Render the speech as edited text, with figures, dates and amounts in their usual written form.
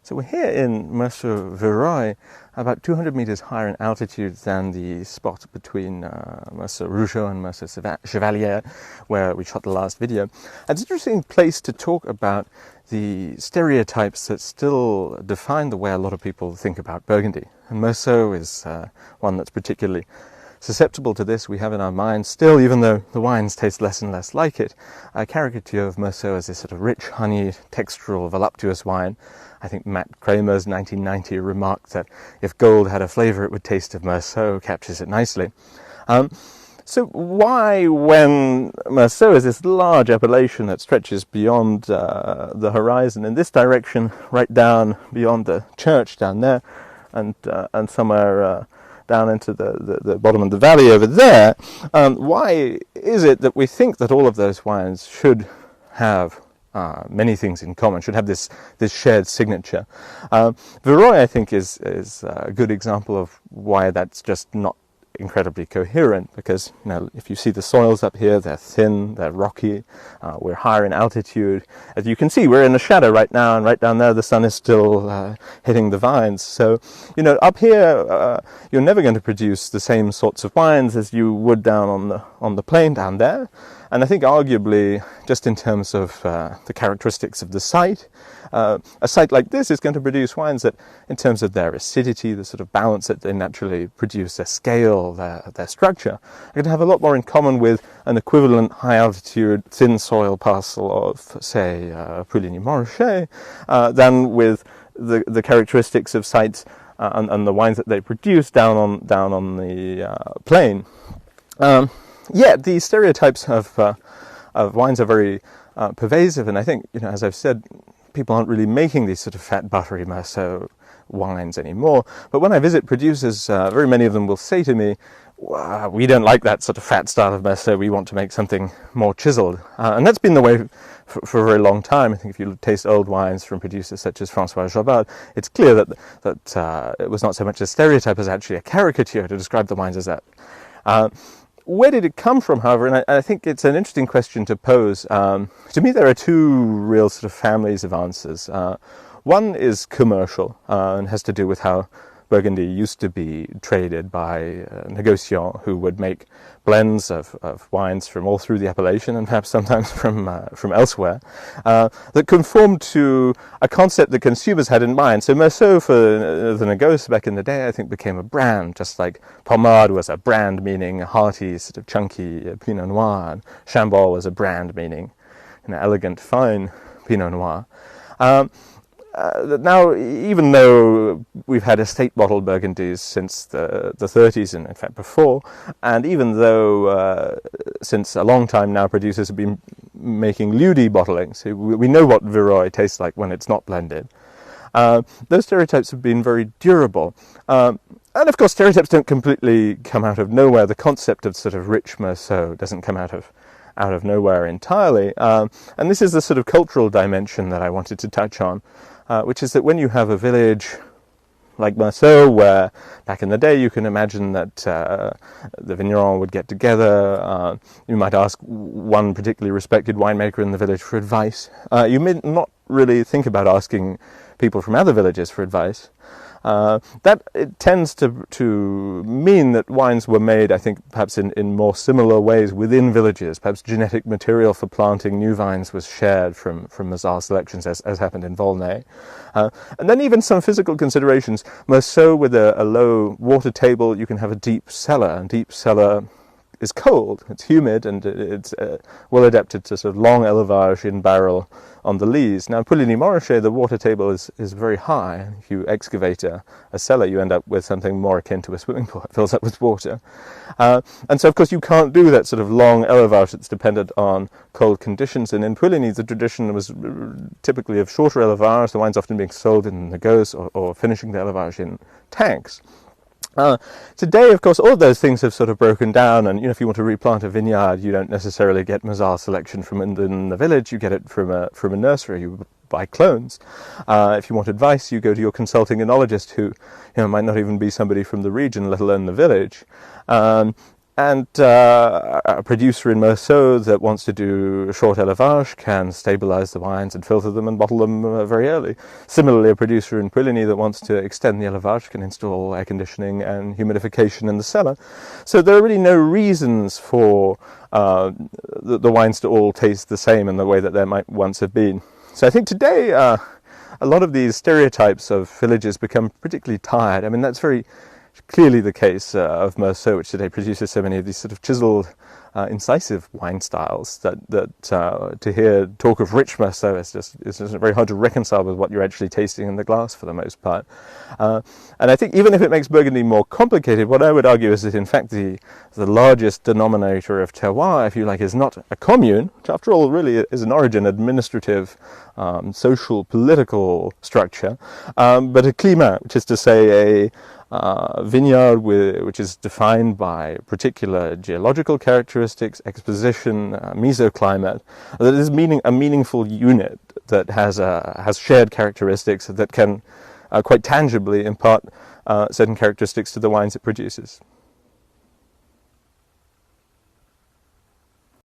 So we're here in Meursault, about 200 meters higher in altitude than the spot between Meursault and Meursault Chevalier, where we shot the last video. And it's an interesting place to talk about the stereotypes that still define the way a lot of people think about Burgundy. And Meursault is one that's particularly susceptible to this. We have in our minds still, even though the wines taste less and less like it, a caricature of Meursault as this sort of rich, honey, textural, voluptuous wine. I think Matt Kramer's 1990 remark that if gold had a flavour it would taste of Meursault captures it nicely. So why, when Meursault is this large appellation that stretches beyond the horizon in this direction, right down beyond the church down there, and somewhere down into the bottom of the valley over there, why is it that we think that all of those wines should have many things in common, should have this shared signature? Villeroy, I think, is a good example of why that's just not incredibly coherent, because if you see the soils up here, they're thin, they're rocky, we're higher in altitude. As you can see, we're in the shadow right now, and right down there the sun is still hitting the vines. So up here you're never going to produce the same sorts of wines as you would down on the plain down there. And I think arguably, just in terms of the characteristics of the site, a site like this is going to produce wines that, in terms of their acidity, the sort of balance that they naturally produce, their scale, their structure, are going to have a lot more in common with an equivalent high-altitude, thin soil parcel of, say, Meursault, than with the characteristics of sites and the wines that they produce down on the plain. Yet these stereotypes of wines are very pervasive, and I think, as I've said, people aren't really making these sort of fat, buttery Meursault wines anymore. But when I visit producers, very many of them will say to me, we don't like that sort of fat style of Meursault, we want to make something more chiseled. And that's been the way for a very long time. I think if you taste old wines from producers such as François Jobard, it's clear that it was not so much a stereotype as actually a caricature to describe the wines as that. Where did it come from, however? And I think it's an interesting question to pose. To me, there are two real sort of families of answers. One is commercial, and has to do with how Burgundy used to be traded by negociants who would make blends of wines from all through the appellation, and perhaps sometimes from elsewhere, that conformed to a concept that consumers had in mind. So Meursault for the négoce back in the day, I think, became a brand, just like Pommard was a brand meaning hearty, sort of chunky Pinot Noir, and Chambolle was a brand meaning elegant, fine Pinot Noir. Now, even though we've had estate bottled Burgundies since the 30s, and in fact before, and even though since a long time now producers have been making Ludi bottling, so we know what Villeroy tastes like when it's not blended, those stereotypes have been very durable. And of course, stereotypes don't completely come out of nowhere. The concept of sort of rich Meursault doesn't come out of nowhere entirely. And this is the sort of cultural dimension that I wanted to touch on. Which is that when you have a village like Meursault, where back in the day you can imagine that the vignerons would get together, you might ask one particularly respected winemaker in the village for advice. You may not really think about asking people from other villages for advice. That it tends to mean that wines were made, I think, perhaps in more similar ways within villages. Perhaps genetic material for planting new vines was shared from Mazar's selections, as happened in Volnay. And then even some physical considerations. Meursault, with a low water table, you can have a deep cellar, and deep cellar is cold, it's humid, and it's well adapted to sort of long élevage in barrel on the lees. Now, Moursault, the water table is very high. If you excavate a cellar, you end up with something more akin to a swimming pool. It fills up with water. And so, of course, you can't do that sort of long élevage that's dependent on cold conditions. And in Pouligny, the tradition was typically of shorter élevage, the wines often being sold in négoce or finishing the élevage in tanks. Today, of course, all of those things have sort of broken down, and if you want to replant a vineyard, you don't necessarily get Mazar's selection from in the village. You get it from a nursery. You buy clones. If you want advice, you go to your consulting enologist, who might not even be somebody from the region, let alone the village. And a producer in Meursault that wants to do short élevage can stabilize the wines and filter them and bottle them very early. Similarly, a producer in Puligny that wants to extend the élevage can install air conditioning and humidification in the cellar. So there are really no reasons for the wines to all taste the same in the way that there might once have been. So I think today a lot of these stereotypes of villages become particularly tired. I mean, that's very clearly the case of Meursault, which today produces so many of these sort of chiseled, incisive wine styles that to hear talk of rich Meursault is just very hard to reconcile with what you're actually tasting in the glass for the most part. And I think even if it makes Burgundy more complicated, what I would argue is that in fact the largest denominator of terroir, if you like, is not a commune, which after all really is an origin, administrative, social, political structure, but a climat, which is to say a vineyard which is defined by particular geological characteristics, exposition, mesoclimate, that is a meaningful unit that has shared characteristics that can quite tangibly impart certain characteristics to the wines it produces.